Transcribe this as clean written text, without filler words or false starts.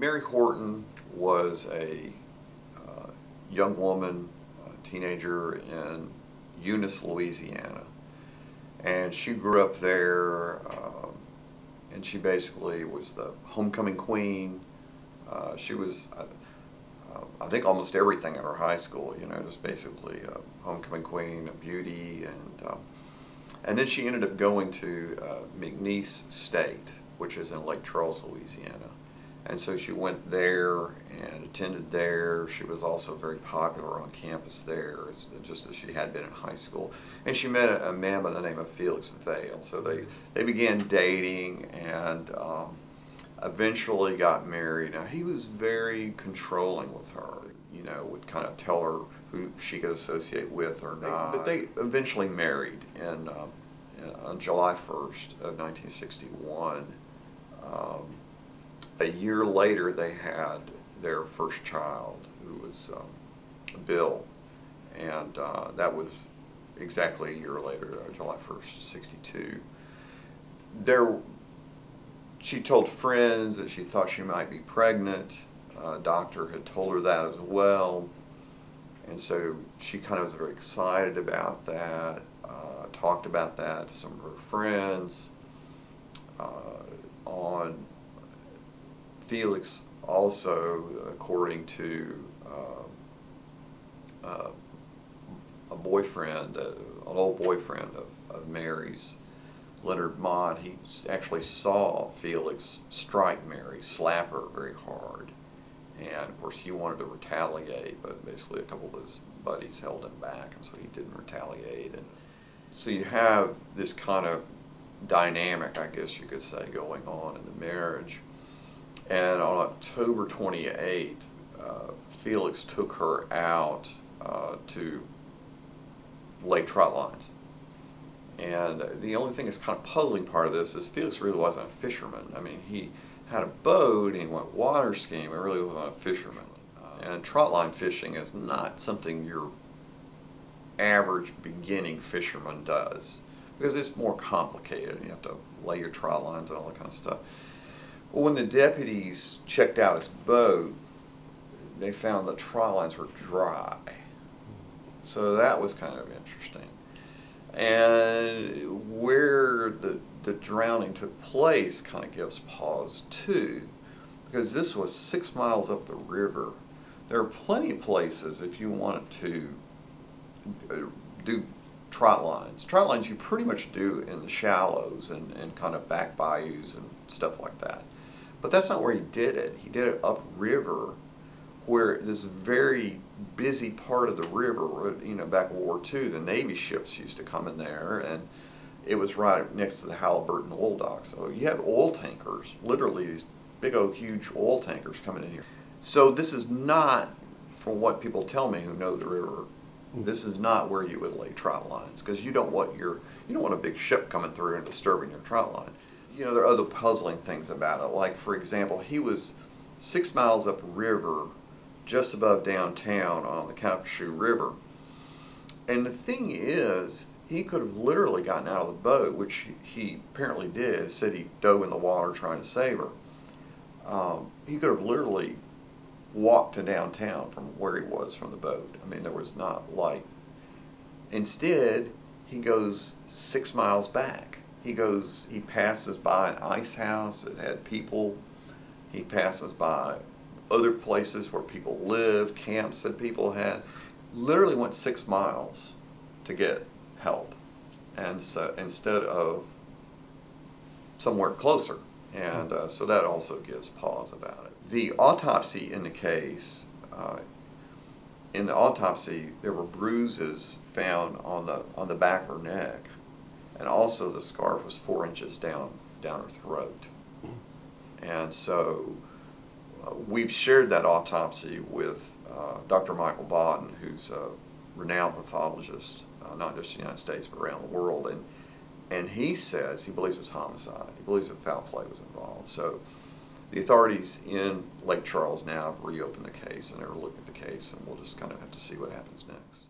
Mary Horton was a young woman, a teenager in Eunice, Louisiana. And she grew up there, and she basically was the homecoming queen. She was, I think, almost everything at her high school, you know, just basically a homecoming queen, a beauty, and then she ended up going to McNeese State, which is in Lake Charles, Louisiana. And so she went there and attended there. She was also very popular on campus there, just as she had been in high school. And she met a man by the name of Felix Vail. So they began dating and eventually got married. Now, he was very controlling with her, you know, would kind of tell her who she could associate with or not. But they eventually married on July 1st of 1961. A year later, they had their first child, who was Bill, and that was exactly a year later, July 1st, 62. She told friends that she thought she might be pregnant. A doctor had told her that as well, and so she kind of was very excited about that, talked about that to some of her friends. Felix also, according to a boyfriend, an old boyfriend of Mary's, Leonard Mott, he actually saw Felix strike Mary, slap her very hard. And of course he wanted to retaliate, but basically a couple of his buddies held him back, and so he didn't retaliate. And so you have this kind of dynamic, I guess you could say, going on in the marriage. And on October 28th, Felix took her out to lay trot lines. And the only thing that's kind of puzzling part of this is Felix really wasn't a fisherman. I mean, he had a boat and he went water skiing, but really wasn't a fisherman. And trot line fishing is not something your average beginning fisherman does, because it's more complicated. You have to lay your trot lines and all that kind of stuff. Well, when the deputies checked out his boat, they found the trot lines were dry. So that was kind of interesting. And where the drowning took place kind of gives pause too, because this was 6 miles up the river. There are plenty of places if you wanted to do trot lines. Trot lines you pretty much do in the shallows and kind of back bayous and stuff like that. But that's not where he did it. He did it upriver, where this very busy part of the river, you know, back in World War II, the Navy ships used to come in there, and it was right next to the Halliburton oil docks. So you had oil tankers, literally these big old huge oil tankers coming in here. So this is not, from what people tell me who know the river, this is not where you would lay trot lines, because you don't want a big ship coming through and disturbing your trot line. You know, there are other puzzling things about it. Like, for example, he was 6 miles upriver, just above downtown on the Calcasieu River. And the thing is, he could have literally gotten out of the boat, which he apparently did, said he dove in the water trying to save her. He could have literally walked to downtown from where he was from the boat. I mean, there was not light. Instead, he goes 6 miles back. He passes by an ice house that had people. He passes by other places where people lived, camps that people had. Literally went 6 miles to get help, and so instead of somewhere closer. And so that also gives pause about it. The autopsy in the case, in the autopsy, there were bruises found on the back of her neck, and also the scarf was 4 inches down her throat. And so we've shared that autopsy with Dr. Michael Bodden, who's a renowned pathologist, not just in the United States, but around the world. And he says he believes it's homicide. He believes that foul play was involved. So the authorities in Lake Charles now have reopened the case, and they're looking at the case, and we'll just kind of have to see what happens next.